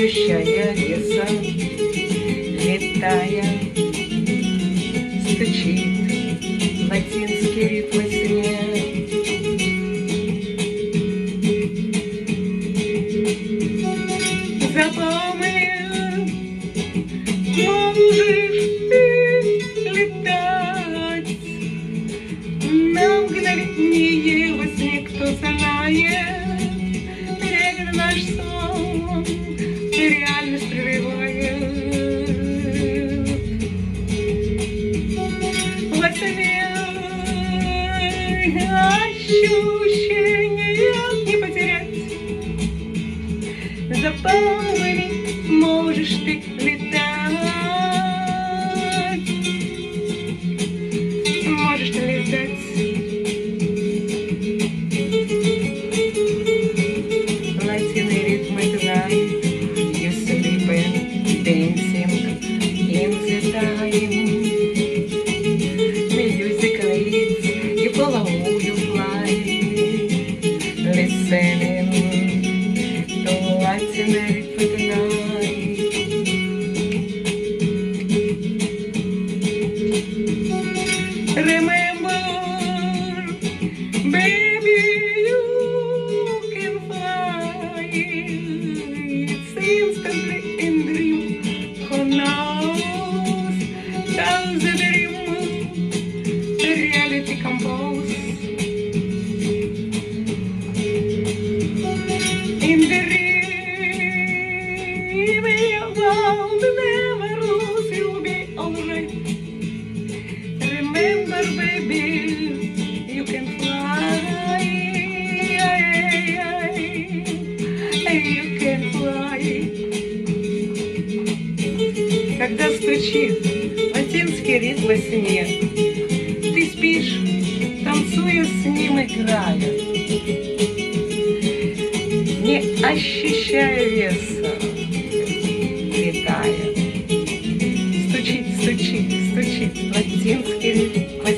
ощущая веса, летая, стучит латинский ритм во сне. Запомни, можешь ты летать на мгновение во сне, кто знает. Перед наш сон реальность прерывает. Во сне ощущения не потерять. Запомни, можешь ты летать. Можешь ты летать. Латинный ритм играет. You sleeping, dancing in the time. Music leads, you follow, you fly. Listening to Latin rhythm tonight. Remember, baby, you can fly. It's instantly in dream. Who knows? Does the dream reality compose? In the dream, your world never lose. You'll be alright. Remember, baby, you can fly. You can fly. Когда стучит латинский ритм во сне, ты спишь, танцуя с ним, играя, не ощущая веса, летая. Стучит, стучит, стучит латинский ритм во